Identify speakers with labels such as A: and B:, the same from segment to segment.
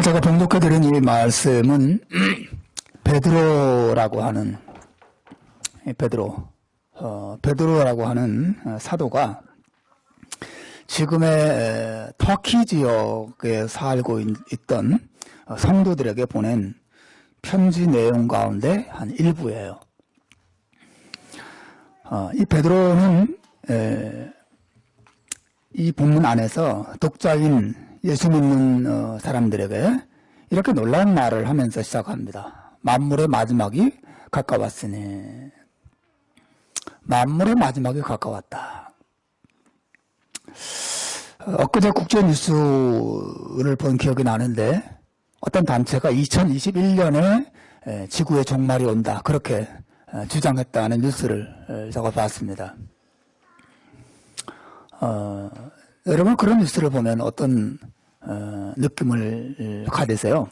A: 제가 봉독해드린 이 말씀은 베드로라고 하는 베드로라고 하는 사도가 지금의 터키 지역에 살고 있던 성도들에게 보낸 편지 내용 가운데 한 일부예요. 이 베드로는 이 본문 안에서 독자인 예수 믿는 사람들에게 이렇게 놀라운 말을 하면서 시작합니다. 만물의 마지막이 가까웠으니. 만물의 마지막이 가까웠다. 엊그제 국제뉴스를 본 기억이 나는데 어떤 단체가 2021년에 지구의 종말이 온다 그렇게 주장했다는 뉴스를 제가 봤습니다. 여러분 그런 뉴스를 보면 어떤 느낌을 가지세요?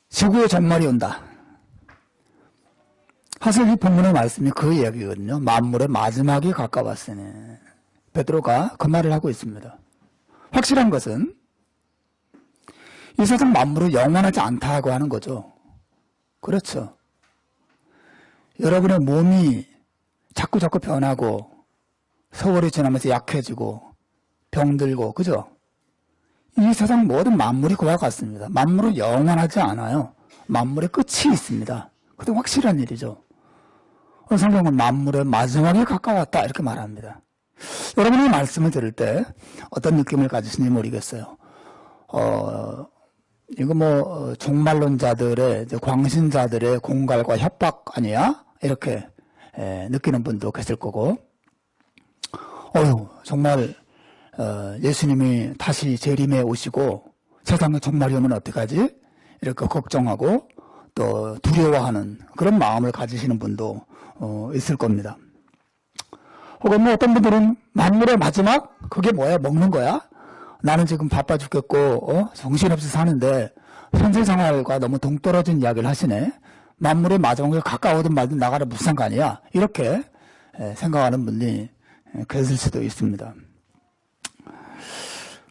A: 지구의 종말이 온다. 사실 이 본문의 말씀이 그 이야기거든요. 만물의 마지막이 가까웠으니. 베드로가 그 말을 하고 있습니다. 확실한 것은 이 세상 만물은 영원하지 않다고 하는 거죠. 그렇죠. 여러분의 몸이 자꾸 변하고 세월이 지나면서 약해지고 병들고 그죠? 이 세상 모든 만물이 그와 같습니다. 만물은 영원하지 않아요. 만물의 끝이 있습니다. 그것도 확실한 일이죠. 성경은 만물의 마지막이 가까웠다 이렇게 말합니다. 여러분이 말씀을 들을 때 어떤 느낌을 가지시는지 모르겠어요. 이거 종말론자들의 광신자들의 공갈과 협박 아니야? 이렇게 느끼는 분도 계실 거고, 정말 예수님이 다시 재림해 오시고 세상에 종말이 오면 어떡하지? 이렇게 걱정하고 또 두려워하는 그런 마음을 가지시는 분도 있을 겁니다. 혹은 어떤 분들은 만물의 마지막? 그게 뭐야? 먹는 거야? 나는 지금 바빠 죽겠고 정신없이 사는데 현실 생활과 너무 동떨어진 이야기를 하시네. 만물의 마지막에 가까우든 말든 나가라 무슨 상관이야? 이렇게 생각하는 분이 계실 수도 있습니다.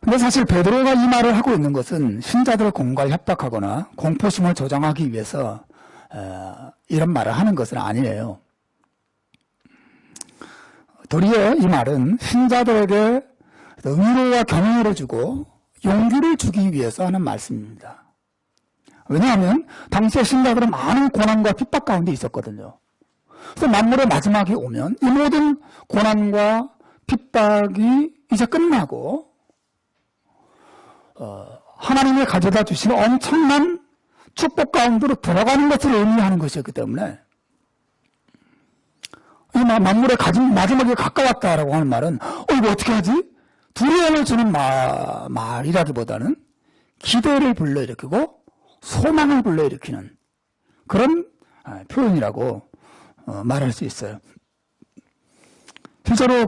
A: 근데 사실 베드로가 이 말을 하고 있는 것은 신자들을 공갈 협박하거나 공포심을 조장하기 위해서 이런 말을 하는 것은 아니에요. 도리어 이 말은 신자들에게 위로와 격려를 주고 용기를 주기 위해서 하는 말씀입니다. 왜냐하면 당시에 신자들은 많은 고난과 핍박 가운데 있었거든요. 그래서 만물의 마지막이 오면 이 모든 고난과 핍박이 이제 끝나고 하나님이 가져다 주시는 엄청난 축복 가운데로 들어가는 것을 의미하는 것이었기 때문에 이 만물의 마지막에 가까웠다라고 하는 말은 이거 어떻게 하지? 두려움을 주는 말이라기보다는 기대를 불러일으키고 소망을 불러일으키는 그런 표현이라고 말할 수 있어요. 실제로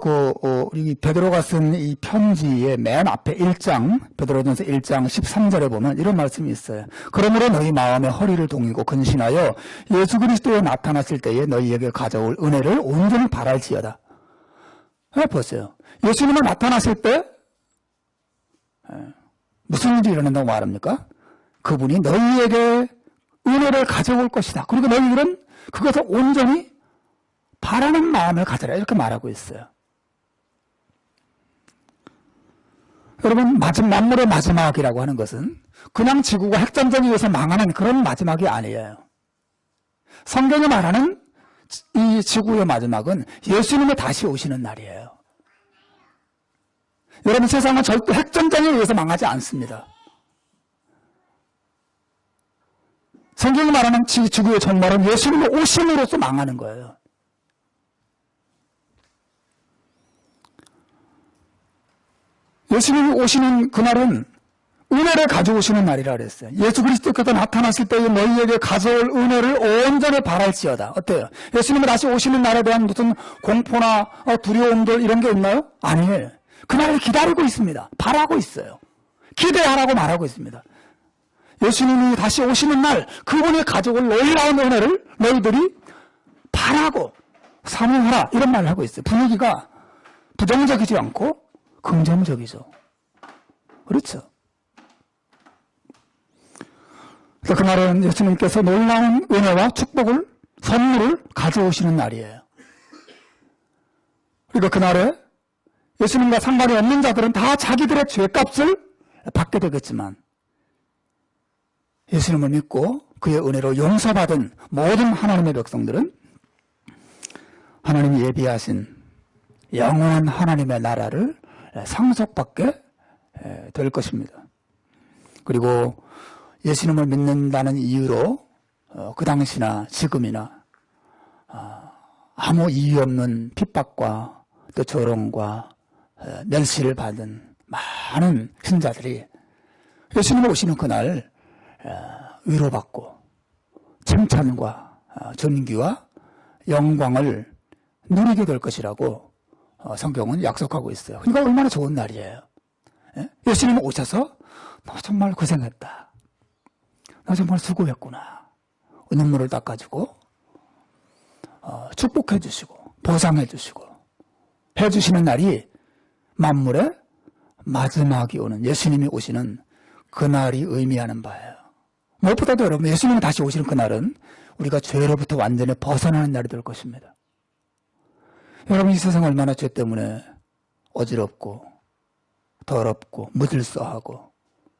A: 우리 베드로가 쓴 이 편지의 맨 앞에 1장, 베드로전서 1장 13절에 보면 이런 말씀이 있어요. 그러므로 너희 마음의 허리를 동이고 근신하여 예수 그리스도에 나타났을 때에 너희에게 가져올 은혜를 온전히 바랄지어다. 보세요. 예수님이 나타났을 때 무슨 일이 일어난다고 말합니까? 그분이 너희에게 은혜를 가져올 것이다. 그리고 너희들은 그것을 온전히 바라는 마음을 가져라 이렇게 말하고 있어요. 여러분 만물의 마지막이라고 하는 것은 그냥 지구가 핵전쟁에 의해서 망하는 그런 마지막이 아니에요. 성경이 말하는 이 지구의 마지막은 예수님이 다시 오시는 날이에요. 여러분 세상은 절대 핵전쟁에 의해서 망하지 않습니다. 성경이 말하는 지구의 종말은 예수님의 오심으로써 망하는 거예요. 예수님이 오시는 그날은 은혜를 가져오시는 날이라 그랬어요. 예수 그리스도께서 나타났을 때에 너희에게 가져올 은혜를 온전히 바랄지어다. 어때요? 예수님이 다시 오시는 날에 대한 무슨 공포나 두려움들 이런 게 있나요? 아니에요. 그날을 기다리고 있습니다. 바라고 있어요. 기대하라고 말하고 있습니다. 예수님이 다시 오시는 날 그분이 가져올 놀라운 은혜를 너희들이 바라고 사모하라 이런 말을 하고 있어요. 분위기가 부정적이지 않고 긍정적이죠. 그렇죠. 그날은 예수님께서 놀라운 은혜와 축복을, 선물을 가져오시는 날이에요. 그리고 그날에 예수님과 상관이 없는 자들은 다 자기들의 죄값을 받게 되겠지만, 예수님을 믿고 그의 은혜로 용서받은 모든 하나님의 백성들은 하나님이 예비하신 영원한 하나님의 나라를 상속받게 될 것입니다. 그리고 예수님을 믿는다는 이유로 그 당시나 지금이나 아무 이유 없는 핍박과 또 조롱과 멸시를 받은 많은 신자들이 예수님 오시는 그날 위로받고 칭찬과 존귀와 영광을 누리게 될 것이라고 성경은 약속하고 있어요. 그러니까 얼마나 좋은 날이에요. 예수님 오셔서 너 정말 고생했다, 너 정말 수고했구나, 눈물을 닦아주고 축복해 주시고 보상해 주시고 해주시는 날이 만물의 마지막이 오는, 예수님이 오시는 그날이 의미하는 바예요. 무엇보다도 여러분, 예수님이 다시 오시는 그날은 우리가 죄로부터 완전히 벗어나는 날이 될 것입니다. 여러분, 이 세상 얼마나 죄 때문에 어지럽고 더럽고 무질서하고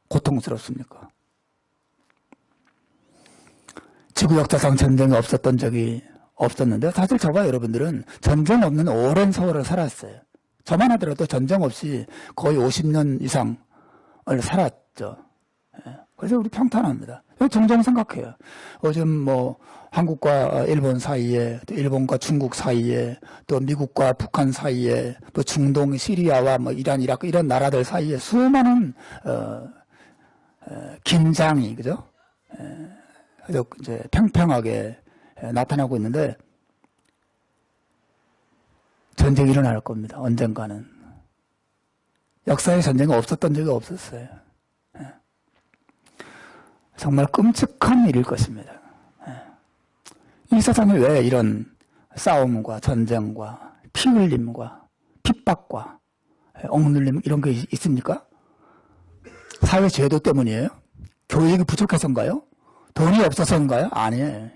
A: 고통스럽습니까? 지구 역사상 전쟁이 없었던 적이 없었는데, 사실 저와 여러분들은 전쟁 없는 오랜 세월을 살았어요. 저만 하더라도 전쟁 없이 거의 50년 이상을 살았죠. 그래서 우리 평탄합니다. 종종 생각해요. 요즘 한국과 일본 사이에, 또 일본과 중국 사이에, 또 미국과 북한 사이에, 또 중동, 시리아와 이란, 이라크 이런 나라들 사이에 수많은 긴장이, 그죠? 그래서 이제 평평하게 나타나고 있는데, 전쟁이 일어날 겁니다. 언젠가는. 역사에 전쟁이 없었던 적이 없었어요. 정말 끔찍한 일일 것입니다. 이 세상에 왜 이런 싸움과 전쟁과 피 흘림과 핍박과 억눌림 이런 게 있습니까? 사회 제도 때문이에요? 교육이 부족해서인가요? 돈이 없어서인가요? 아니에요.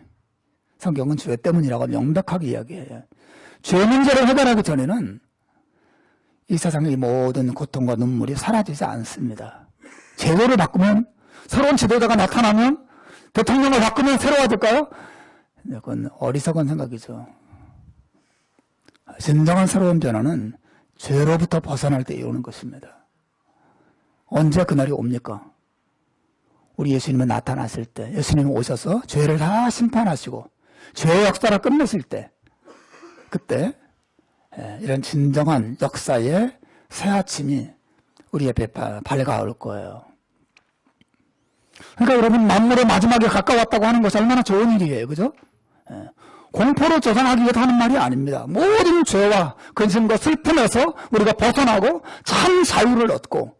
A: 성경은 죄 때문이라고 명백하게 이야기해요. 죄 문제를 해결하기 전에는 이 세상의 모든 고통과 눈물이 사라지지 않습니다. 제도를 바꾸면, 새로운 지도자가 나타나면, 대통령을 바꾸면 새로워질까요? 그건 어리석은 생각이죠. 진정한 새로운 변화는 죄로부터 벗어날 때 이루는 것입니다. 언제 그날이 옵니까? 우리 예수님이 나타났을 때, 예수님이 오셔서 죄를 다 심판하시고 죄의 역사를 끝내실 때, 그때 이런 진정한 역사의 새아침이 우리 옆에 밝아올 거예요. 그러니까 여러분, 만물의 마지막에 가까웠다고 하는 것이 얼마나 좋은 일이에요. 그죠? 공포로 조성하기 위해서 하는 말이 아닙니다. 모든 죄와 근심과 슬픔에서 우리가 벗어나고 참 자유를 얻고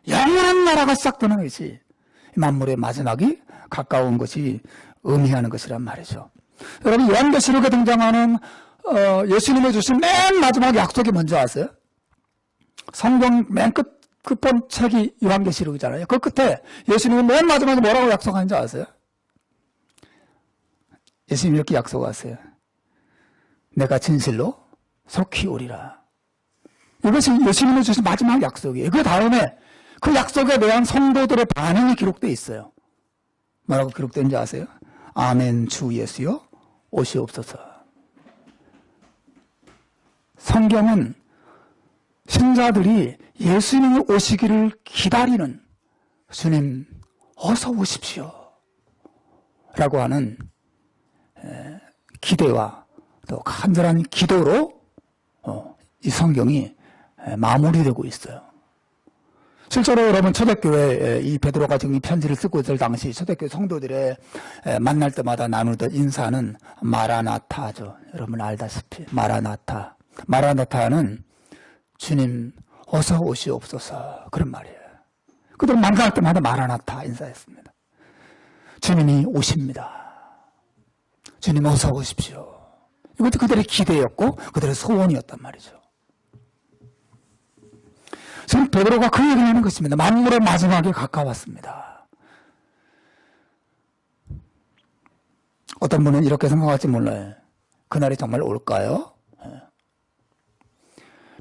A: 영원한 나라가 시작되는 것이 만물의 마지막이 가까운 것이 의미하는 것이란 말이죠. 여러분, 요한계시록에 등장하는 예수님이 주신 맨 마지막 약속이 뭔지 아세요? 성경 맨 끝본 책이 요한계시록이잖아요. 그 끝에 예수님이 맨 마지막에 뭐라고 약속하는지 아세요? 예수님이 이렇게 약속하세요. 내가 진실로 속히 오리라. 이것이 예수님이 주신 마지막 약속이에요. 그 다음에 그 약속에 대한 성도들의 반응이 기록되어 있어요. 뭐라고 기록되는지 아세요? 아멘 주 예수여 오시옵소서. 성경은 신자들이 예수님이 오시기를 기다리는, 주님 어서 오십시오 라고 하는 기대와 또 간절한 기도로 이 성경이 마무리되고 있어요. 실제로 여러분, 초대교회 이 베드로가 지금 이 편지를 쓰고 있을 당시 초대교회 성도들의 만날 때마다 나누던 인사는 마라나타죠. 여러분 알다시피 마라나타. 마라나타는 주님 어서 오시옵소서, 그런 말이에요. 그들 만날 때마다 마라나타 인사했습니다. 주님이 오십니다. 주님 어서 오십시오. 이것도 그들의 기대였고 그들의 소원이었단 말이죠. 지금 베드로가 그 얘기를 하는 것입니다. 만물의 마지막이 가까웠습니다. 어떤 분은 이렇게 생각할지 몰라요. 그날이 정말 올까요?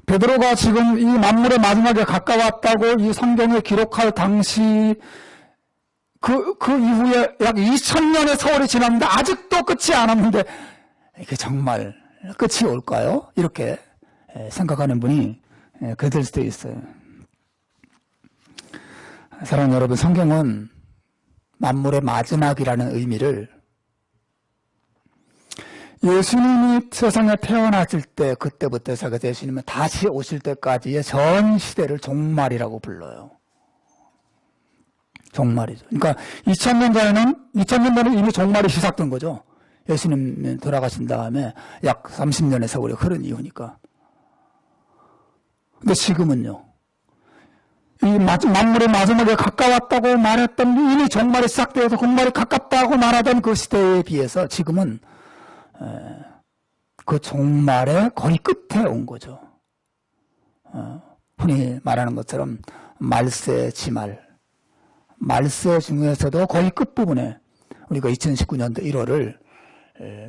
A: 베드로가 지금 이 만물의 마지막에 가까웠다고 이 성경에 기록할 당시 그 이후에 약 2000년의 세월이 지났는데 아직도 끝이 안 왔는데 이게 정말 끝이 올까요? 이렇게 생각하는 분이 그들 수도 있어요. 사랑하는 여러분, 성경은 만물의 마지막이라는 의미를 예수님이 세상에 태어났을 때 그때부터 시작해서 예수님은 다시 오실 때까지의 전 시대를 종말이라고 불러요. 종말이죠. 그러니까 2000년 전에는 이미 종말이 시작된 거죠. 예수님이 돌아가신 다음에 약 30년의 세월이 흐른 이후니까. 근데 지금은요. 이 만물의 마지막에 가까웠다고 말했던 이미 종말이 시작되어서 종말이 가깝다고 말하던 그 시대에 비해서 지금은 그 종말의 거의 끝에 온 거죠. 흔히 말하는 것처럼 말세 지말. 말세 중에서도 거의 끝부분에 우리가 2019년도 1월을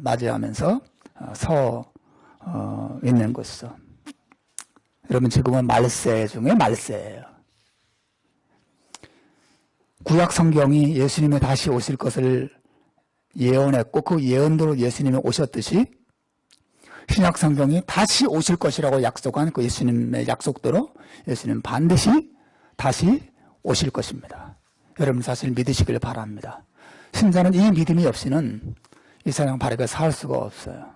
A: 맞이하면서 있는 것이죠. 여러분, 지금은 말세 중에 말세예요. 구약 성경이 예수님이 다시 오실 것을 예언했고 그 예언대로 예수님이 오셨듯이 신약 성경이 다시 오실 것이라고 약속한 그 예수님의 약속대로 예수님은 반드시 다시 오실 것입니다. 여러분 사실 믿으시길 바랍니다. 신자는 이 믿음이 없이는 이 세상 바르게 살 수가 없어요.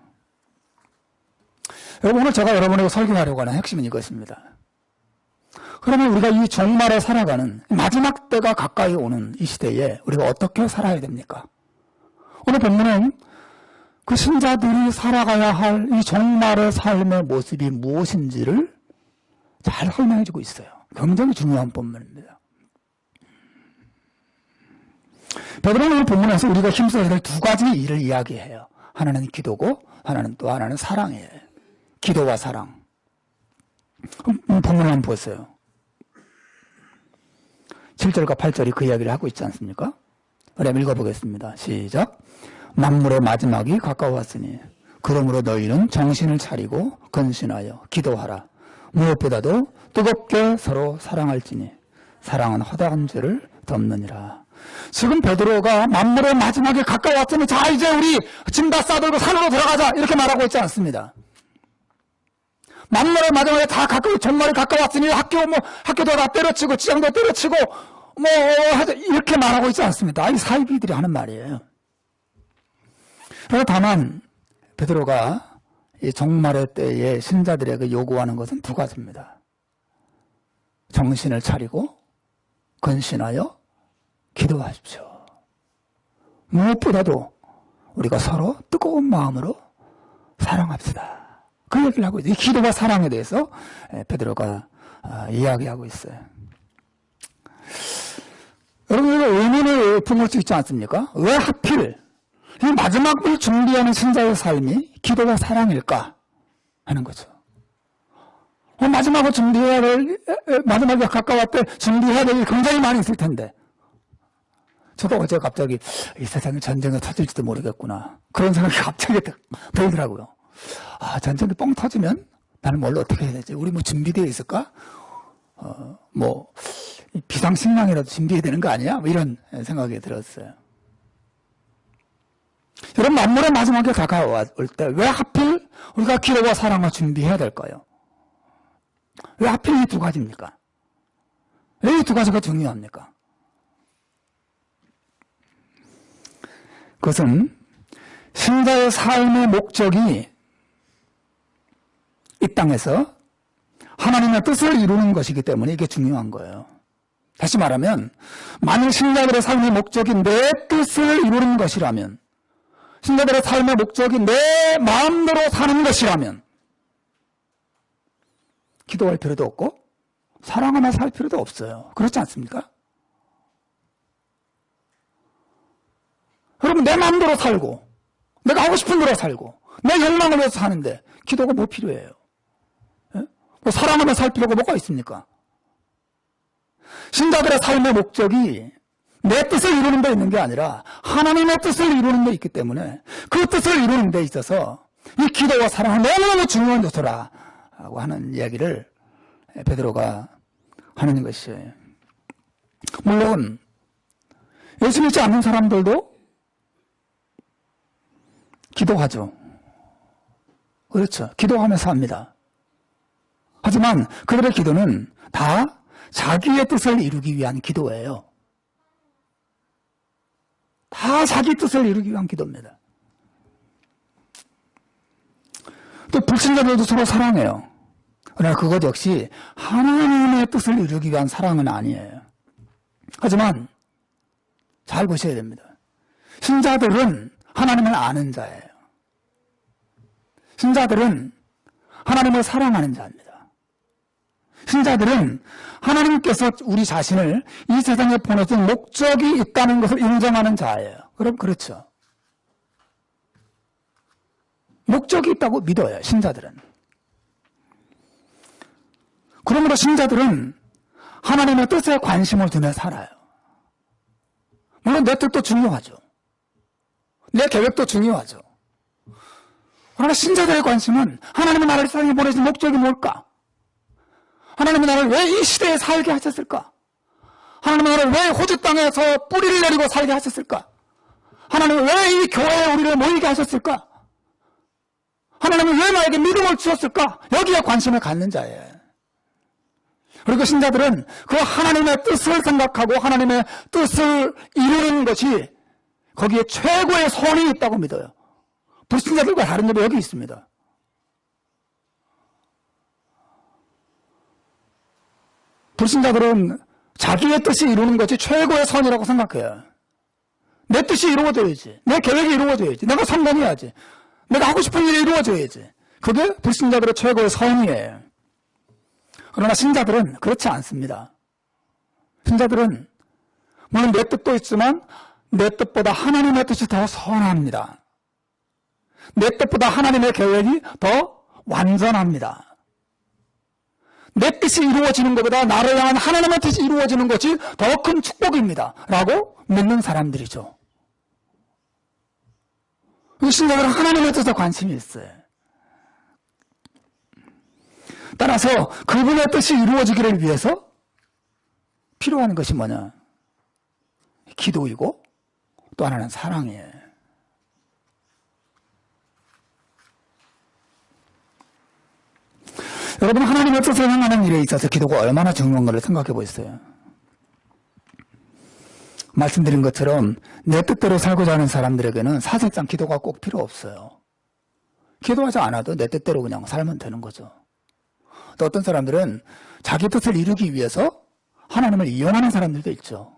A: 여러분, 오늘 제가 여러분에게 설교하려고 하는 핵심은 이것입니다. 그러면 우리가 이 종말에 살아가는 마지막 때가 가까이 오는 이 시대에 우리가 어떻게 살아야 됩니까? 오늘 본문은 그 신자들이 살아가야 할 이 종말의 삶의 모습이 무엇인지를 잘 설명해 주고 있어요. 굉장히 중요한 본문입니다. 베드로는 오늘 본문에서 우리가 힘써야 될 두 가지 일을 이야기해요. 하나는 기도고 하나는 사랑이에요. 기도와 사랑. 본문을 한번 보세요. 7절과 8절이 그 이야기를 하고 있지 않습니까? 그럼 읽어보겠습니다. 시작. 만물의 마지막이 가까웠으니 그러므로 너희는 정신을 차리고 근신하여 기도하라. 무엇보다도 뜨겁게 서로 사랑할지니 사랑은 허다한 죄를 덮느니라. 지금 베드로가 만물의 마지막에 가까웠으니 자 이제 우리 짐 다 싸들고 산으로 들어가자 이렇게 말하고 있지 않습니다. 만물의 마지막에 다 종말이 가까웠으니 학교도 다 때려치고 지장도 때려치고 이렇게 말하고 있지 않습니다. 이 사이비들이 하는 말이에요. 그래서 다만 베드로가 이 종말의 때에 신자들에게 요구하는 것은 두 가지입니다. 정신을 차리고 근신하여 기도하십시오. 무엇보다도 우리가 서로 뜨거운 마음으로 사랑합시다. 그 얘기를 하고 있어요. 이 기도와 사랑에 대해서 베드로가 이야기하고 있어요. 여러분, 의문을 품을 수 있지 않습니까? 왜 하필 이 마지막을 준비하는 신자의 삶이 기도와 사랑일까 하는 거죠. 마지막에 가까웠을 때 준비해야 될 일이 굉장히 많이 있을 텐데 저도 어제 갑자기 이 세상에 전쟁이 터질지도 모르겠구나 그런 생각이 갑자기 들더라고요. 전쟁이 뻥 터지면 나는 뭘 어떻게 해야 되지? 우리 준비되어 있을까? 비상식량이라도 준비해야 되는 거 아니야? 이런 생각이 들었어요. 여러분, 만물의 마지막에 다가올 때 왜 하필 우리가 기도와 사랑을 준비해야 될까요? 왜 하필 이 두 가지입니까? 왜 이 두 가지가 중요합니까? 그것은 신자의 삶의 목적이 이 땅에서 하나님의 뜻을 이루는 것이기 때문에 이게 중요한 거예요. 다시 말하면 만일 신자들의 삶의 목적이 내 뜻을 이루는 것이라면 신자들의 삶의 목적이 내 마음대로 사는 것이라면 기도할 필요도 없고 사랑하며 살 필요도 없어요. 그렇지 않습니까? 여러분, 내 마음대로 살고 내가 하고 싶은 대로 살고 내 욕망을 위해서 사는데 기도가 뭐 필요해요? 사랑하며 살 필요가 뭐가 있습니까? 신자들의 삶의 목적이 내 뜻을 이루는 데 있는 게 아니라 하나님의 뜻을 이루는 데 있기 때문에 그 뜻을 이루는 데 있어서 이 기도와 사랑은 너무너무 중요한 요소라고 하는 이야기를 베드로가 하는 것이에요. 물론 예수 믿지 않는 사람들도 기도하죠. 그렇죠. 기도하면서 합니다. 하지만 그들의 기도는 다 자기의 뜻을 이루기 위한 기도예요. 다 자기 뜻을 이루기 위한 기도입니다. 또 불신자들도 서로 사랑해요. 그러나 그것 역시 하나님의 뜻을 이루기 위한 사랑은 아니에요. 하지만 잘 보셔야 됩니다. 신자들은 하나님을 아는 자예요. 신자들은 하나님을 사랑하는 자입니다. 신자들은 하나님께서 우리 자신을 이 세상에 보내준 목적이 있다는 것을 인정하는 자예요. 그럼 그렇죠. 목적이 있다고 믿어요. 신자들은. 그러므로 신자들은 하나님의 뜻에 관심을 두며 살아요. 물론 내 뜻도 중요하죠. 내 계획도 중요하죠. 그러나 신자들의 관심은 하나님의 나를 세상에 보내신 목적이 뭘까? 하나님의 나를 왜 이 시대에 살게 하셨을까? 하나님의 나를 왜 호주 땅에서 뿌리를 내리고 살게 하셨을까? 하나님은 왜 이 교회에 우리를 모이게 하셨을까? 하나님은 왜 나에게 믿음을 주셨을까? 여기에 관심을 갖는 자예요. 그리고 신자들은 그 하나님의 뜻을 생각하고 하나님의 뜻을 이루는 것이 거기에 최고의 선이 있다고 믿어요. 불신자들과 다른 점이 여기 있습니다. 불신자들은 자기의 뜻이 이루는 것이 최고의 선이라고 생각해요. 내 뜻이 이루어져야지. 내 계획이 이루어져야지. 내가 성공해야지. 내가 하고 싶은 일이 이루어져야지. 그게 불신자들의 최고의 선이에요. 그러나 신자들은 그렇지 않습니다. 신자들은 물론 내 뜻도 있지만 내 뜻보다 하나님의 뜻이 더 선합니다. 내 뜻보다 하나님의 계획이 더 완전합니다. 내 뜻이 이루어지는 것보다 나를 향한 하나님의 뜻이 이루어지는 것이 더 큰 축복입니다. 라고 믿는 사람들이죠. 신자들은 하나님의 뜻에 관심이 있어요. 따라서 그분의 뜻이 이루어지기를 위해서 필요한 것이 뭐냐? 기도이고 또 하나는 사랑이에요. 여러분, 하나님의 뜻을 행하는 일에 있어서 기도가 얼마나 중요한 것을 생각해 보셨어요? 말씀드린 것처럼 내 뜻대로 살고자 하는 사람들에게는 사실상 기도가 꼭 필요 없어요. 기도하지 않아도 내 뜻대로 그냥 살면 되는 거죠. 또 어떤 사람들은 자기 뜻을 이루기 위해서 하나님을 이용하는 사람들도 있죠.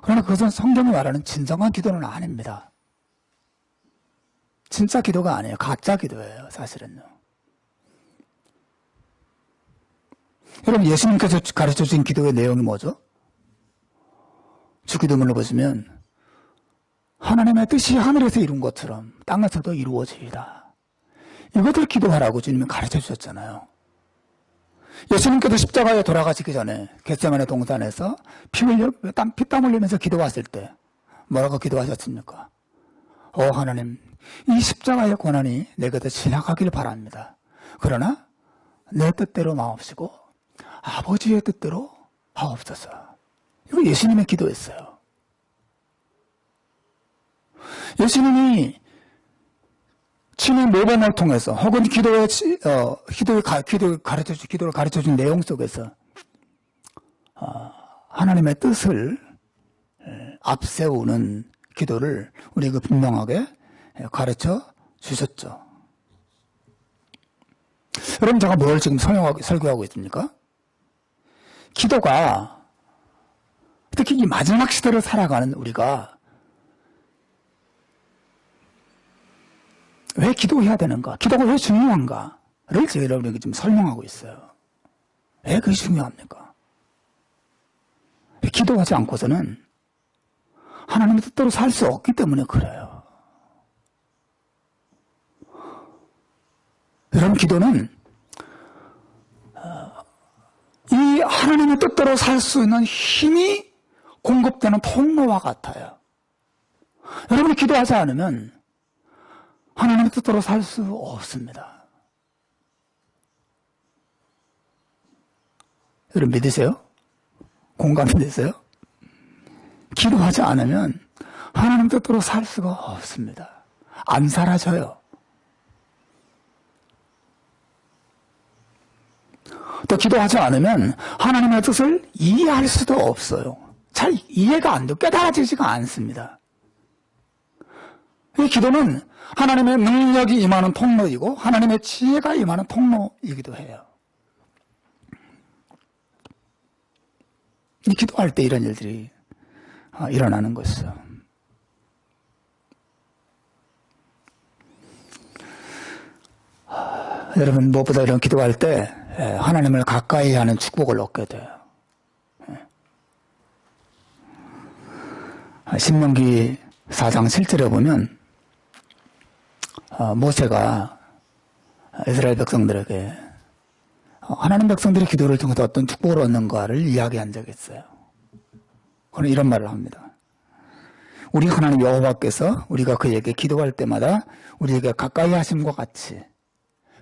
A: 그러나 그것은 성경이 말하는 진정한 기도는 아닙니다. 진짜 기도가 아니에요. 가짜 기도예요, 사실은요. 여러분, 예수님께서 가르쳐 주신 기도의 내용이 뭐죠? 주기도문을 보시면 하나님의 뜻이 하늘에서 이룬 것처럼 땅에서도 이루어지이다. 이것을 기도하라고 주님이 가르쳐 주셨잖아요. 예수님께서 십자가에 돌아가시기 전에 겟세마네 동산에서 피땀 흘리면서 기도하실 때 뭐라고 기도하셨습니까? 하나님, 이 십자가의 고난이 내 곁에 지나가길 바랍니다. 그러나 내 뜻대로 마옵시고 아버지의 뜻대로 하옵소서. 이거 예수님의 기도였어요. 예수님이 친히 모범을 통해서 혹은 기도를 가르쳐 준 내용 속에서 하나님의 뜻을 앞세우는 기도를 우리에게 분명하게 가르쳐 주셨죠. 여러분, 제가 뭘 지금 설교하고 있습니까? 기도가 특히 이 마지막 시대를 살아가는 우리가 왜 기도해야 되는가? 기도가 왜 중요한가를 제가 여러분에게 지금 설명하고 있어요. 왜 그게 중요합니까? 기도하지 않고서는 하나님의 뜻대로 살 수 없기 때문에 그래요. 여러분, 기도는 이 하나님의 뜻대로 살 수 있는 힘이 공급되는 통로와 같아요. 여러분이 기도하지 않으면 하나님의 뜻대로 살 수 없습니다. 여러분 믿으세요? 공감이 되세요? 기도하지 않으면 하나님 뜻대로 살 수가 없습니다. 안 사라져요. 또 기도하지 않으면 하나님의 뜻을 이해할 수도 없어요. 잘 이해가 안 되고 깨달아지지가 않습니다. 이 기도는 하나님의 능력이 임하는 통로이고 하나님의 지혜가 임하는 통로이기도 해요. 이 기도할 때 이런 일들이 일어나는 것이죠. 여러분 무엇보다 이런 기도할 때 하나님을 가까이 하는 축복을 얻게 돼요. 신명기 4장 7절에 보면 모세가 이스라엘 백성들에게 하나님 백성들의 기도를 통해서 어떤 축복을 얻는가를 이야기한 적이 있어요. 그는 이런 말을 합니다. 우리 하나님 여호와께서 우리가 그에게 기도할 때마다 우리에게 가까이 하심과 같이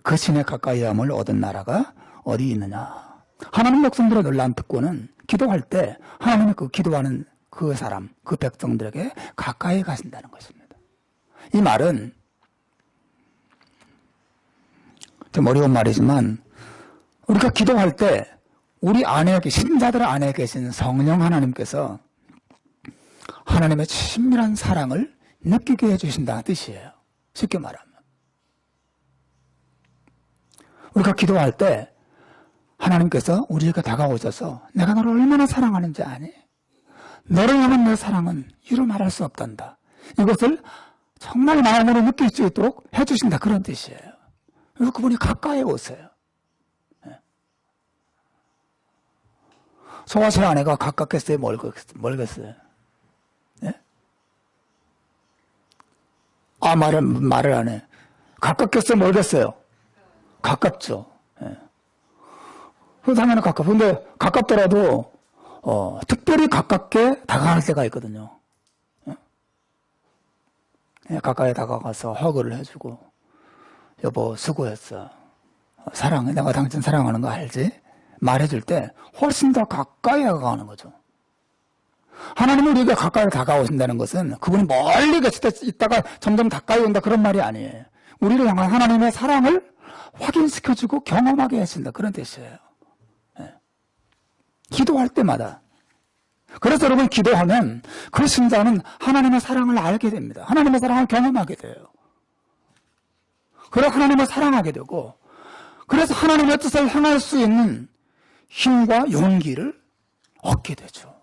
A: 그 신의 가까이함을 얻은 나라가 어디 있느냐. 하나님 백성들의 놀라운 특권은 기도할 때 하나님이 그 기도하는 그 사람, 그 백성들에게 가까이 가신다는 것입니다. 이 말은 좀 어려운 말이지만 우리가 기도할 때 우리 안에 신자들 안에 계신 성령 하나님께서 하나님의 친밀한 사랑을 느끼게 해주신다는 뜻이에요. 쉽게 말하면 우리가 기도할 때 하나님께서 우리에게 다가오셔서 내가 너를 얼마나 사랑하는지 아니? 너를 향한 내 사랑은 이루 말할 수 없단다. 이것을 정말 마음으로 느낄 수 있도록 해주신다. 그런 뜻이에요. 그래서 그분이 가까이 오세요. 저와 제 아내가 가깝겠어요? 멀겠어요? 예? 말을 안 해. 가깝겠어요? 멀겠어요? 가깝죠. 예. 당연히 가깝고. 근데 가깝더라도, 특별히 가깝게 다가갈 때가 있거든요. 예? 가까이 다가가서 허그를 해주고, 여보, 수고했어. 사랑해. 내가 당신 사랑하는 거 알지? 말해줄 때 훨씬 더 가까이 다가가는 거죠. 하나님은 우리에게 가까이 다가오신다는 것은 그분이 멀리 계실 때 있다가 점점 가까이 온다 그런 말이 아니에요. 우리를 향한 하나님의 사랑을 확인시켜주고 경험하게 하신다 그런 뜻이에요. 네. 기도할 때마다. 그래서 여러분 기도하면 그 신자는 하나님의 사랑을 알게 됩니다. 하나님의 사랑을 경험하게 돼요. 그래서 하나님을 사랑하게 되고 그래서 하나님의 뜻을 향할 수 있는 힘과 용기를 얻게 되죠.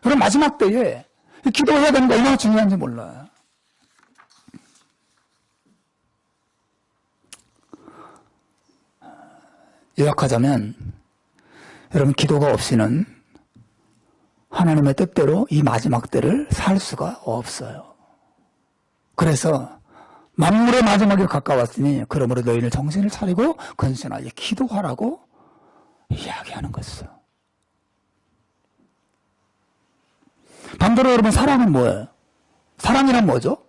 A: 그럼 마지막 때에 기도해야 되는 게 얼마나 중요한지 몰라요. 요약하자면 여러분 기도가 없이는 하나님의 뜻대로 이 마지막 때를 살 수가 없어요. 그래서 만물의 마지막에 가까웠으니 그러므로 너희는 정신을 차리고 근신하여 기도하라고 이야기하는 것이죠. 반대로 여러분 사랑은 뭐예요? 사랑이란 뭐죠?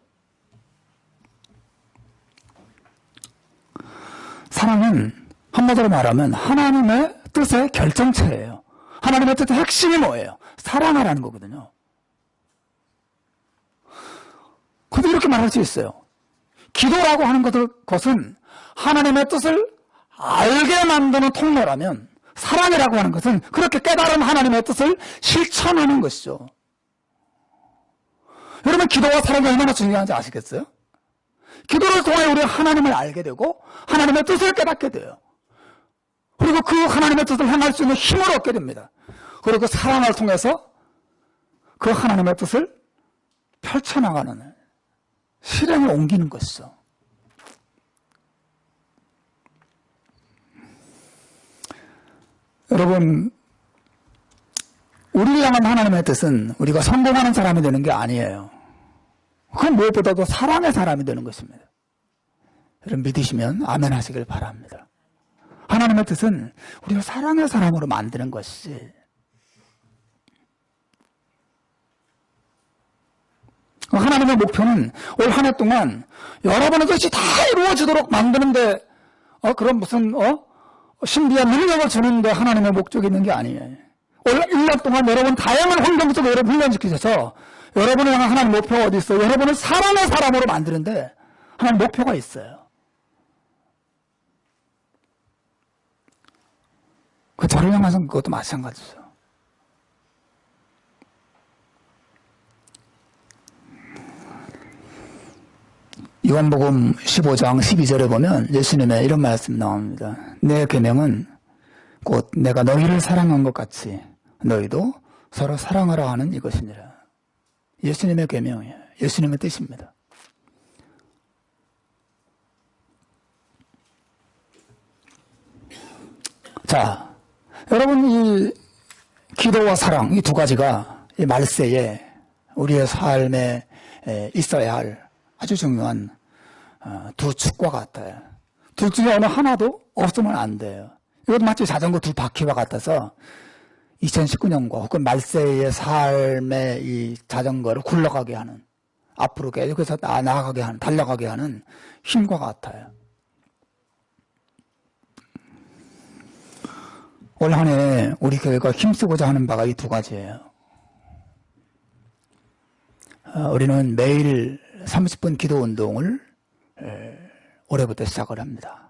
A: 사랑은 한마디로 말하면 하나님의 뜻의 결정체예요. 하나님의 뜻의 핵심이 뭐예요? 사랑하라는 거거든요. 근데 이렇게 말할 수 있어요. 기도라고 하는 것은 하나님의 뜻을 알게 만드는 통로라면 사랑이라고 하는 것은 그렇게 깨달은 하나님의 뜻을 실천하는 것이죠. 여러분 기도와 사랑이 얼마나 중요한지 아시겠어요? 기도를 통해 우리가 하나님을 알게 되고 하나님의 뜻을 깨닫게 돼요. 그리고 그 하나님의 뜻을 향할 수 있는 힘을 얻게 됩니다. 그리고 사랑을 통해서 그 하나님의 뜻을 펼쳐나가는 실행에 옮기는 것이죠. 여러분, 우리를 향한 하나님의 뜻은 우리가 성공하는 사람이 되는 게 아니에요. 그건 무엇보다도 사랑의 사람이 되는 것입니다. 여러분 믿으시면 아멘 하시길 바랍니다. 하나님의 뜻은 우리가 사랑의 사람으로 만드는 것이지 하나님의 목표는 올 한 해 동안 여러분의 것이 다 이루어지도록 만드는데 그런 무슨 신비한 능력을 주는데 하나님의 목적이 있는 게 아니에요. 올 1년 동안 여러분 다양한 환경 속에 여러분 훈련시키셔서 여러분을 향한 하나님 목표가 어디 있어요? 여러분을 사랑의 사람으로 만드는데 하나님 목표가 있어요. 저를 향해서 그것도 마찬가지죠. 요한복음 15장 12절에 보면 예수님의 이런 말씀 나옵니다. 내 계명은 곧 내가 너희를 사랑한 것 같이 너희도 서로 사랑하라 하는 이것이니라. 예수님의 계명이에요. 예수님의 뜻입니다. 자, 여러분 이 기도와 사랑 이 두 가지가 이 말세에 우리의 삶에 있어야 할 아주 중요한 두 축과 같아요. 둘 중에 어느 하나도 없으면 안 돼요. 이것도 마치 자전거 두 바퀴와 같아서 2019년과 혹은 말세의 삶의 이 자전거를 굴러가게 하는, 앞으로 계속해서 나아가게 하는, 달려가게 하는 힘과 같아요. 올 한 해 우리 교회가 힘쓰고자 하는 바가 이 두 가지예요. 우리는 매일 30분 기도 운동을 올해부터 시작을 합니다.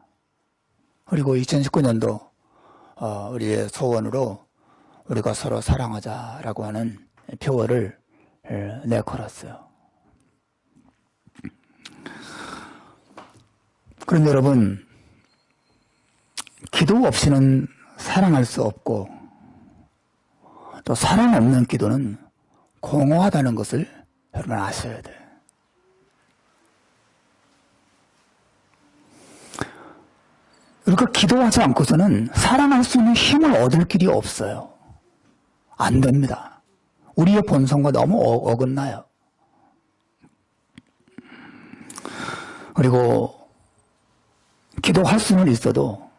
A: 그리고 2019년도 우리의 소원으로 우리가 서로 사랑하자라고 하는 표어를 내걸었어요. 그런데 여러분, 기도 없이는 사랑할 수 없고 또 사랑 없는 기도는 공허하다는 것을 여러분 아셔야 돼요. 그러니까 기도하지 않고서는 사랑할 수 있는 힘을 얻을 길이 없어요. 안 됩니다. 우리의 본성과 너무 어긋나요. 그리고 기도할 수는 있어도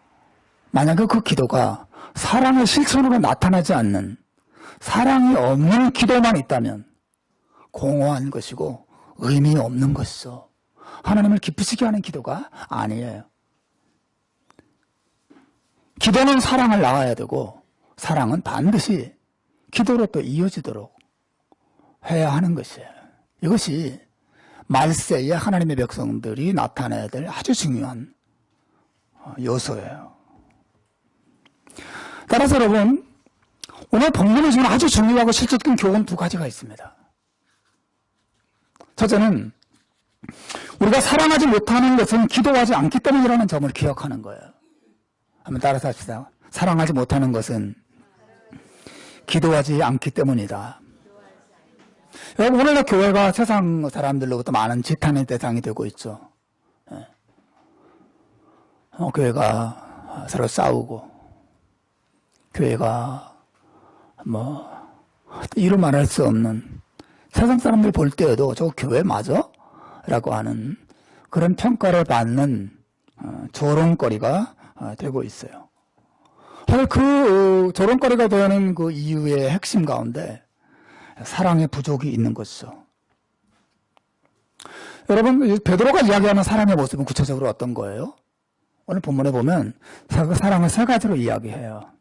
A: 만약에 그 기도가 사랑의 실천으로 나타나지 않는, 사랑이 없는 기도만 있다면 공허한 것이고 의미 없는 것이죠. 하나님을 기쁘시게 하는 기도가 아니에요. 기도는 사랑을 낳아야 되고 사랑은 반드시 기도로 또 이어지도록 해야 하는 것이에요. 이것이 말세에 하나님의 백성들이 나타내야 될 아주 중요한 요소예요. 따라서 여러분, 오늘 본문에 주는 아주 중요하고 실질적인 교훈 두 가지가 있습니다. 첫째는 우리가 사랑하지 못하는 것은 기도하지 않기 때문이라는 점을 기억하는 거예요. 한번 따라서 합시다. 사랑하지 못하는 것은 기도하지 않기 때문이다. 여러분, 오늘날 교회가 세상 사람들로부터 많은 지탄의 대상이 되고 있죠. 교회가 서로 싸우고, 교회가 이루 말할 수 없는, 세상 사람들 볼 때에도 저 교회 맞아? 라고 하는 그런 평가를 받는 조롱거리가 되고 있어요. 사실 그 조롱거리가 되는 그 이유의 핵심 가운데 사랑의 부족이 있는 것이죠. 여러분, 베드로가 이야기하는 사랑의 모습은 구체적으로 어떤 거예요? 오늘 본문에 보면 사랑을 세 가지로 이야기해요.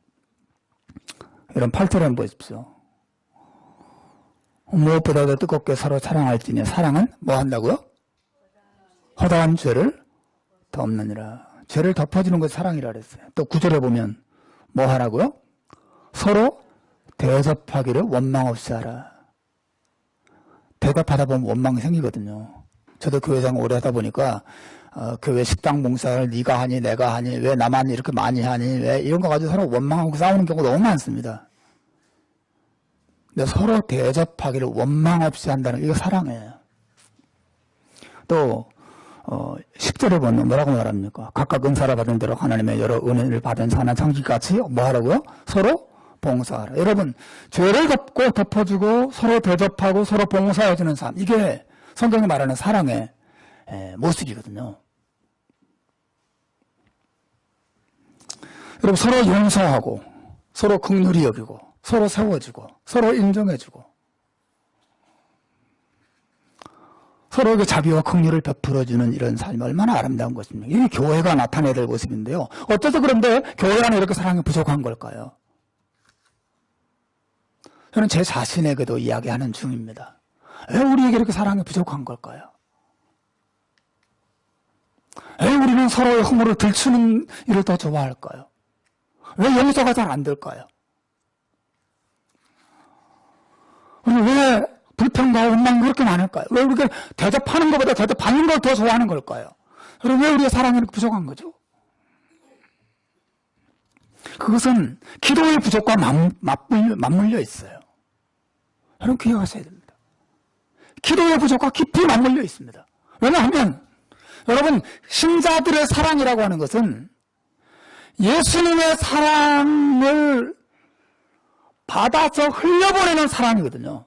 A: 이런 8절에 한번 보십시오. 무엇보다도 뜨겁게 서로 사랑할지니, 사랑은 뭐 한다고요? 허다한 죄를 덮느니라. 죄를 덮어주는 것이 사랑이라 그랬어요. 또 9절에 보면 뭐 하라고요? 서로 대접하기를 원망 없이 하라. 대답하다 보면 원망이 생기거든요. 저도 교회생 오래 하다 보니까 교회 식당 봉사를 네가 하니 내가 하니 왜 나만 이렇게 많이 하니 왜 이런 거 가지고 서로 원망하고 싸우는 경우가 너무 많습니다. 근데 서로 대접하기를 원망 없이 한다는 이거 사랑이에요. 또 10절에 보면 뭐라고 말합니까? 각각 은사를 받은 대로 하나님의 여러 은혜를 받은 선한 창기같이 뭐 하라고요? 서로 봉사하라. 여러분, 죄를 덮고 덮어주고 서로 대접하고 서로 봉사해주는 삶, 이게 성경이 말하는 사랑의 모습이거든요. 여러분, 서로 용서하고 서로 긍휼히 여기고 서로 세워주고 서로 인정해주고, 서로에게 자비와 긍휼을 베풀어주는 이런 삶이 얼마나 아름다운 것입니까? 이게 교회가 나타내야 될 모습인데요. 어째서 그런데 교회 안에 이렇게 사랑이 부족한 걸까요? 저는 제 자신에게도 이야기하는 중입니다. 왜 우리에게 이렇게 사랑이 부족한 걸까요? 왜 우리는 서로의 허물을 들추는 일을 더 좋아할까요? 왜 용서가 잘 안 될까요? 우리 왜 불평과 원망이 그렇게 많을까요? 왜 우리가 대접하는 것보다 대접받는 걸 더 좋아하는 걸까요? 그럼 왜 우리의 사랑이 이렇게 부족한 거죠? 그것은 기도의 부족과 맞물려 있어요. 여러분 기억하셔야 됩니다. 기도의 부족과 깊이 맞물려 있습니다. 왜냐하면 여러분 신자들의 사랑이라고 하는 것은 예수님의 사랑을 받아서 흘려보내는 사랑이거든요.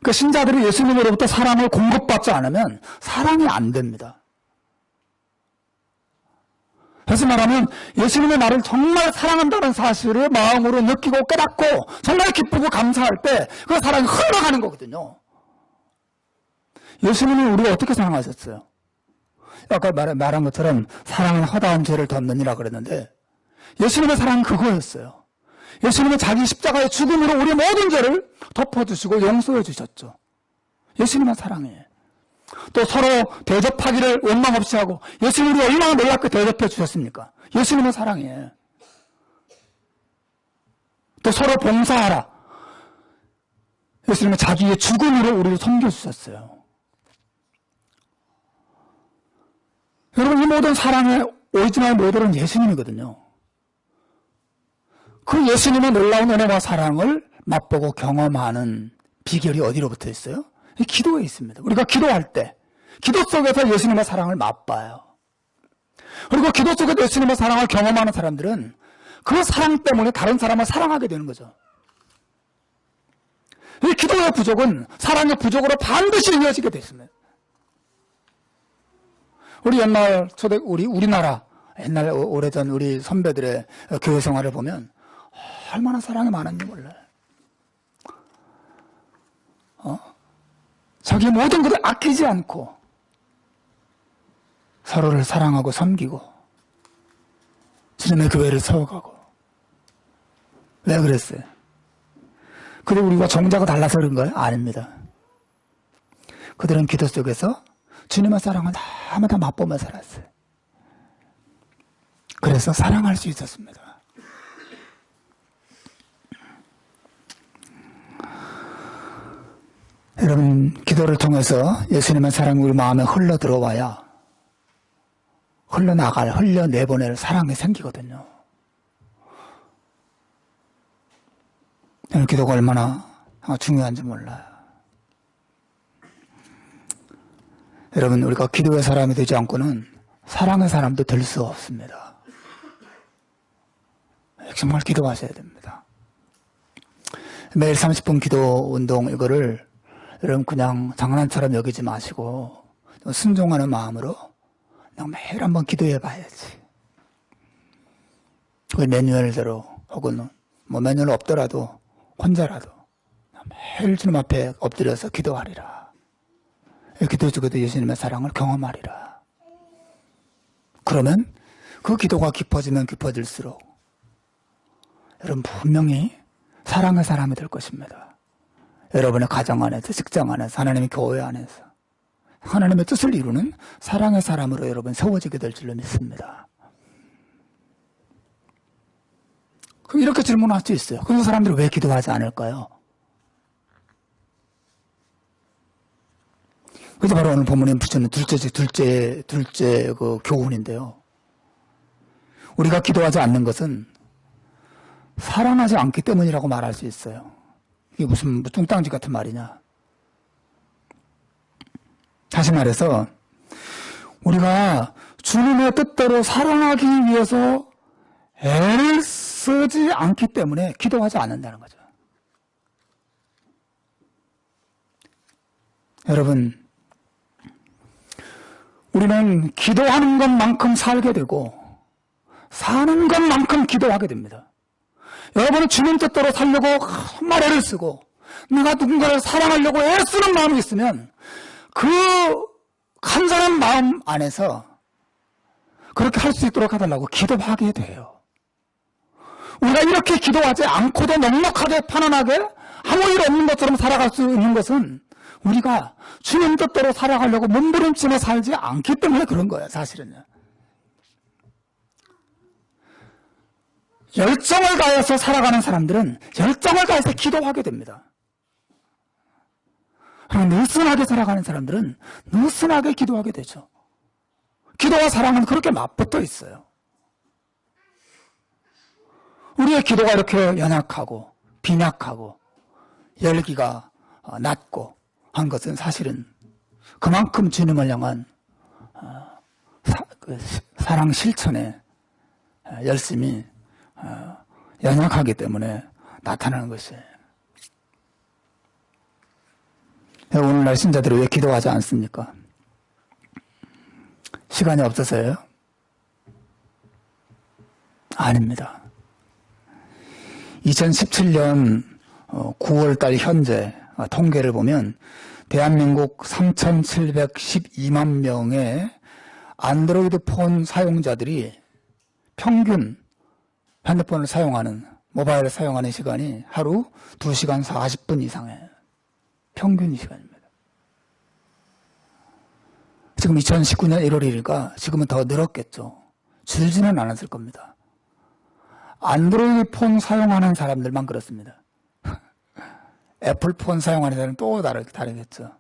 A: 그 신자들이 예수님으로부터 사랑을 공급받지 않으면 사랑이 안 됩니다. 다시 말하면 예수님의 나를 정말 사랑한다는 사실을 마음으로 느끼고 깨닫고 정말 기쁘고 감사할 때 그 사랑이 흘러가는 거거든요. 예수님이 우리를 어떻게 사랑하셨어요? 아까 말한 것처럼 사랑은 허다한 죄를 덮느니라 그랬는데 예수님의 사랑은 그거였어요. 예수님은 자기 십자가의 죽음으로 우리 모든 죄를 덮어주시고 용서해 주셨죠. 예수님의 사랑이에요. 또 서로 대접하기를 원망 없이 하고 예수님이 얼마나 놀랍게 대접해 주셨습니까? 예수님의 사랑이에요. 또 서로 봉사하라. 예수님은 자기의 죽음으로 우리를 섬겨주셨어요. 여러분 이 모든 사랑의 오리지널 모델은 예수님이거든요. 그 예수님의 놀라운 은혜와 사랑을 맛보고 경험하는 비결이 어디로부터 있어요? 기도에 있습니다. 우리가 기도할 때 기도 속에서 예수님의 사랑을 맛봐요. 그리고 기도 속에서 예수님의 사랑을 경험하는 사람들은 그 사랑 때문에 다른 사람을 사랑하게 되는 거죠. 이 기도의 부족은 사랑의 부족으로 반드시 이어지게 되어 있습니다. 우리 옛날 우리나라 옛날 오래전 우리 선배들의 교회 생활을 보면 얼마나 사랑이 많은지 몰라요. 자기 모든 것을 아끼지 않고 서로를 사랑하고 섬기고 주님의 교회를 세워가고. 왜 그랬어요? 그리고 우리가 정자가 달라서 그런가요? 아닙니다. 그들은 기도 속에서 주님의 사랑을 너무 다 맛보며 살았어요. 그래서 사랑할 수 있었습니다. 여러분 기도를 통해서 예수님의 사랑이 우리 마음에 흘러들어와야 흘려내보낼 사랑이 생기거든요. 기도가 얼마나 중요한지 몰라요. 여러분 우리가 기도의 사람이 되지 않고는 사랑의 사람도 될 수 없습니다. 정말 기도하셔야 됩니다. 매일 30분 기도 운동 이거를 여러분 그냥 장난처럼 여기지 마시고 순종하는 마음으로 그냥 매일 한번 기도해 봐야지. 그 매뉴얼대로 혹은 뭐 매뉴얼 없더라도 혼자라도 매일 주님 앞에 엎드려서 기도하리라. 기도 속에도 예수님의 사랑을 경험하리라. 그러면 그 기도가 깊어지면 깊어질수록 여러분 분명히 사랑의 사람이 될 것입니다. 여러분의 가정 안에서, 직장 안에서, 하나님의 교회 안에서 하나님의 뜻을 이루는 사랑의 사람으로 여러분 세워지게 될 줄로 믿습니다. 이렇게 질문할 수 있어요. 그래서 사람들이 왜 기도하지 않을까요? 그래서 바로 오늘 본문에 붙여놓은 둘째 그 교훈인데요. 우리가 기도하지 않는 것은 사랑하지 않기 때문이라고 말할 수 있어요. 이게 무슨 뚱땅지 같은 말이냐. 다시 말해서 우리가 주님의 뜻대로 사랑하기 위해서 애를 쓰지 않기 때문에 기도하지 않는다는 거죠. 여러분, 우리는 기도하는 것만큼 살게 되고 사는 것만큼 기도하게 됩니다. 여러분은 주님 뜻대로 살려고 정말 애를 쓰고 내가 누군가를 사랑하려고 애쓰는 마음이 있으면 그 간절한 마음 안에서 그렇게 할 수 있도록 해달라고 기도하게 돼요. 우리가 이렇게 기도하지 않고도 넉넉하게 편안하게 아무 일 없는 것처럼 살아갈 수 있는 것은 우리가 주님 뜻대로 살아가려고 몸부림치며 살지 않기 때문에 그런 거예요. 사실은요. 열정을 다해서 살아가는 사람들은 열정을 다해서 기도하게 됩니다. 느슨하게 살아가는 사람들은 느슨하게 기도하게 되죠. 기도와 사랑은 그렇게 맞붙어 있어요. 우리의 기도가 이렇게 연약하고 빈약하고 열기가 낮고 한 것은 사실은 그만큼 주님을 향한 사랑 실천에 열심히 연약하기 때문에 나타나는 것이에요. 오늘날 신자들이 왜 기도하지 않습니까? 시간이 없어서요? 아닙니다. 2017년 9월달 현재 통계를 보면 대한민국 3,712만 명의 안드로이드 폰 사용자들이 평균 핸드폰을 사용하는, 모바일을 사용하는 시간이 하루 2시간 40분 이상이에요. 평균 시간입니다. 지금 2019년 1월 1일이니까 지금은 더 늘었겠죠. 줄지는 않았을 겁니다. 안드로이드 폰 사용하는 사람들만 그렇습니다. 애플폰 사용하는 사람은 또 다르겠죠.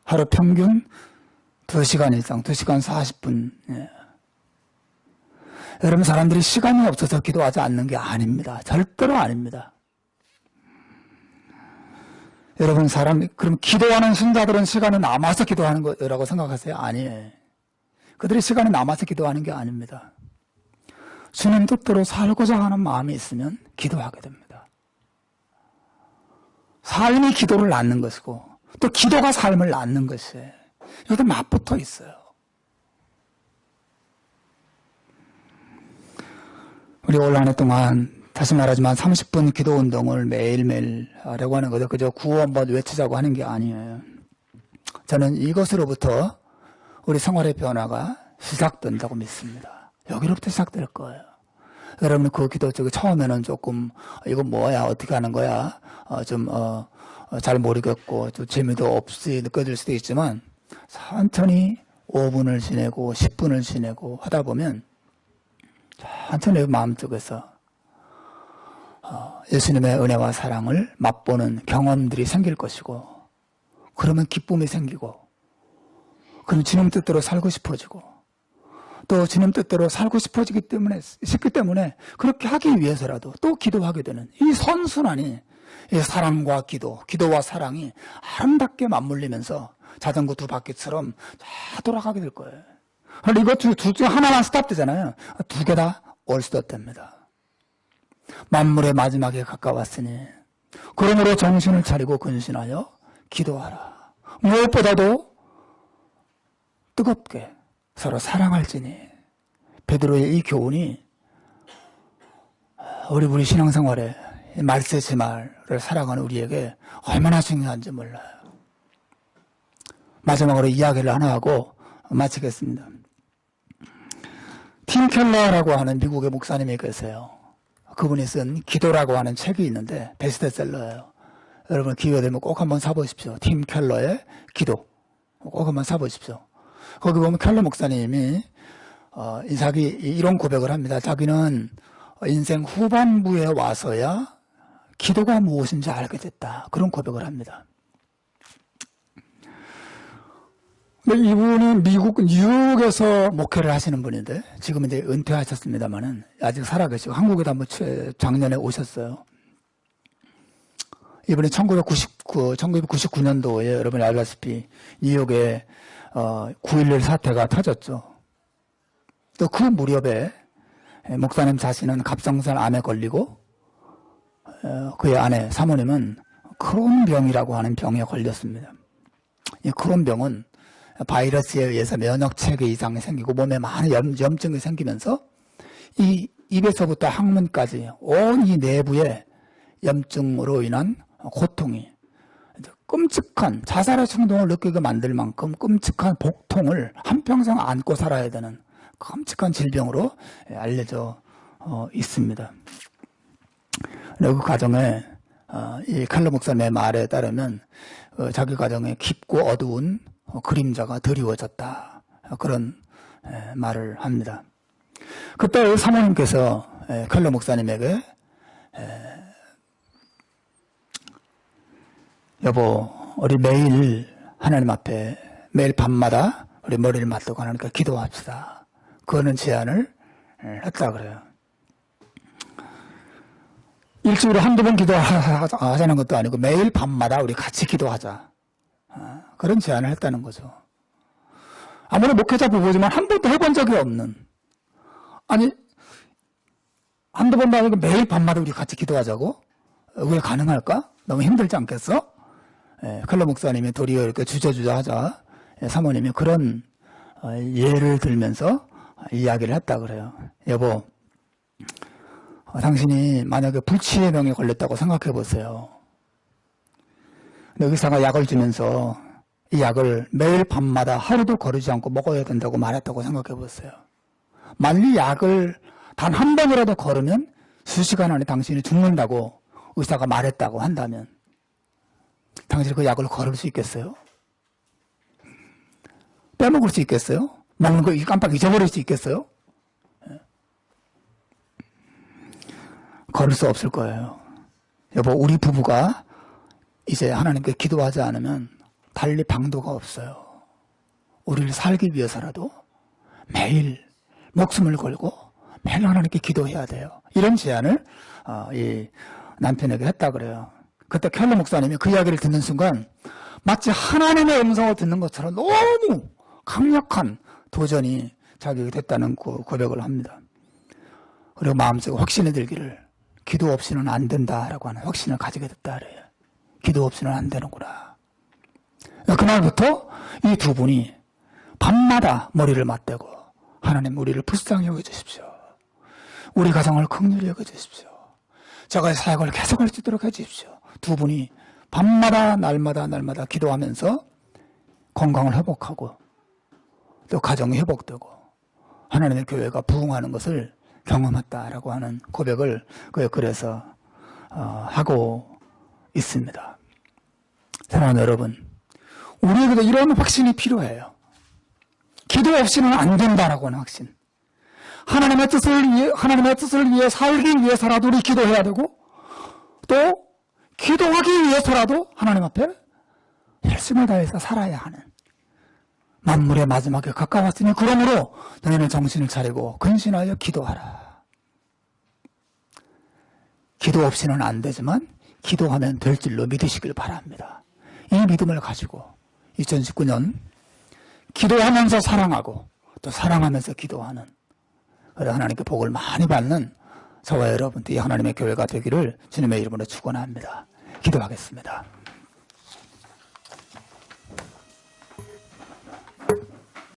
A: 하루 평균 2시간 이상, 2시간 40분. 예. 여러분, 사람들이 시간이 없어서 기도하지 않는 게 아닙니다. 절대로 아닙니다. 여러분, 그럼 기도하는 신자들은 시간이 남아서 기도하는 거라고 생각하세요? 아니에요. 그들이 시간이 남아서 기도하는 게 아닙니다. 주님 뜻대로 살고자 하는 마음이 있으면 기도하게 됩니다. 삶이 기도를 낳는 것이고 또 기도가 삶을 낳는 것이에요. 여기도 맞붙어 있어요. 우리 올 한 해 동안 다시 말하지만 30분 기도 운동을 매일매일 하려고 하는 거죠. 그저 구호 한번 외치자고 하는 게 아니에요. 저는 이것으로부터 우리 생활의 변화가 시작된다고 믿습니다. 여기로부터 시작될 거예요. 여러분 그 기도 쪽에 처음에는 조금 이거 뭐야 어떻게 하는 거야 잘 모르겠고 또 재미도 없이 느껴질 수도 있지만 천천히 5분을 지내고 10분을 지내고 하다 보면 천천히 마음속에서 예수님의 은혜와 사랑을 맛보는 경험들이 생길 것이고 그러면 기쁨이 생기고 그럼 주님 뜻대로 살고 싶어지고 또 주님 뜻대로 살고 싶기 때문에 그렇게 하기 위해서라도 또 기도하게 되는 이 선순환이 이 사랑과 기도와 사랑이 아름답게 맞물리면서 자전거 두 바퀴처럼 다 돌아가게 될 거예요. 이거 둘 중 하나만 스탑되잖아요. 두 개 다 올스톱됩니다. 만물의 마지막에 가까웠으니 그러므로 정신을 차리고 근신하여 기도하라. 무엇보다도 뜨겁게 서로 사랑할지니. 베드로의 이 교훈이 우리 신앙생활에 말세지말을 살아가는 우리에게 얼마나 중요한지 몰라요. 마지막으로 이야기를 하나 하고 마치겠습니다. 팀 켈러라고 하는 미국의 목사님이 계세요. 그분이 쓴 기도라고 하는 책이 있는데 베스트셀러예요. 여러분 기회 되면 꼭 한번 사보십시오. 팀 켈러의 기도 꼭 한번 사보십시오. 거기 보면 켈러 목사님이 자기 이런 고백을 합니다. 자기는 인생 후반부에 와서야 기도가 무엇인지 알게 됐다. 그런 고백을 합니다. 근데 이분이 미국 뉴욕에서 목회를 하시는 분인데 지금 이제 은퇴하셨습니다만은 아직 살아계시고 한국에도 한번 작년에 오셨어요. 이분이 1999년도에 여러분이 알다시피 뉴욕에 9.11 사태가 터졌죠. 또 그 무렵에 목사님 자신은 갑상선 암에 걸리고 그의 아내 사모님은 크론병이라고 하는 병에 걸렸습니다. 이 크론병은 바이러스에 의해서 면역체계 이상이 생기고 몸에 많은 염증이 생기면서 이 입에서부터 항문까지 온 이 내부에 염증으로 인한 고통이 끔찍한 자살의 충동을 느끼게 만들 만큼 끔찍한 복통을 한평생 안고 살아야 되는 끔찍한 질병으로 알려져 있습니다. 그 가정에 이 칼로 목사님의 말에 따르면 자기 가정에 깊고 어두운 그림자가 드리워졌다. 그런 말을 합니다. 그때 사모님께서 칼로 목사님에게 여보, 우리 매일 하나님 앞에 매일 밤마다 우리 머리를 맞대고 하나님께 기도합시다. 그거는 제안을 했다 그래요. 일주일에 한두 번 기도하자는 것도 아니고 매일 밤마다 우리 같이 기도하자. 그런 제안을 했다는 거죠. 아무리 목회자 부부지만 한 번도 해본 적이 없는, 아니 한두 번도 아니고 매일 밤마다 우리 같이 기도하자고? 그게 가능할까? 너무 힘들지 않겠어? 칼로 목사님이 도리어 이렇게 주저주저 하자 사모님이 그런 예를 들면서 이야기를 했다 그래요. 여보, 당신이 만약에 불치의 병에 걸렸다고 생각해 보세요. 근데 의사가 약을 주면서 이 약을 매일 밤마다 하루도 거르지 않고 먹어야 된다고 말했다고 생각해 보세요. 만일 이 약을 단 한 번이라도 거르면 수시간 안에 당신이 죽는다고 의사가 말했다고 한다면 당신이 그 약을 거를 수 있겠어요? 빼먹을 수 있겠어요? 먹는 거 깜빡 잊어버릴 수 있겠어요? 걸을 수 없을 거예요. 여보, 우리 부부가 이제 하나님께 기도하지 않으면 달리 방도가 없어요. 우리를 살기 위해서라도 매일 목숨을 걸고 매일 하나님께 기도해야 돼요. 이런 제안을 이 남편에게 했다 그래요. 그때 켈러 목사님이 그 이야기를 듣는 순간 마치 하나님의 음성을 듣는 것처럼 너무 강력한 도전이 자기에게 됐다는 고백을 합니다. 그리고 마음속에 확신이 들기를 기도 없이는 안 된다라고 하는 확신을 가지게 됐다 그래요. 기도 없이는 안 되는구나. 그날부터 이 두 분이 밤마다 머리를 맞대고 하나님 우리를 불쌍히 여겨주십시오. 우리 가정을 긍휼히 여겨주십시오. 저가의 사역을 계속할 수 있도록 해주십시오. 두 분이 밤마다 날마다 기도하면서 건강을 회복하고 또 가정이 회복되고 하나님의 교회가 부흥하는 것을 경험했다라고 하는 고백을 그 글에서 하고 있습니다. 사랑하는 여러분, 우리에게도 이런 확신이 필요해요. 기도 없이는 안 된다라고 하는 확신. 하나님의 뜻을 위해 살기 위해서라도 우리 기도해야 되고 또 기도하기 위해서라도 하나님 앞에 열심을 다해서 살아야 하는 만물의 마지막에 가까웠으니 그러므로 너희는 정신을 차리고 근신하여 기도하라. 기도 없이는 안 되지만 기도하면 될 줄로 믿으시길 바랍니다. 이 믿음을 가지고 2019년 기도하면서 사랑하고 또 사랑하면서 기도하는 하나님께 복을 많이 받는 저와 여러분들이 하나님의 교회가 되기를 주님의 이름으로 축원합니다. 기도하겠습니다.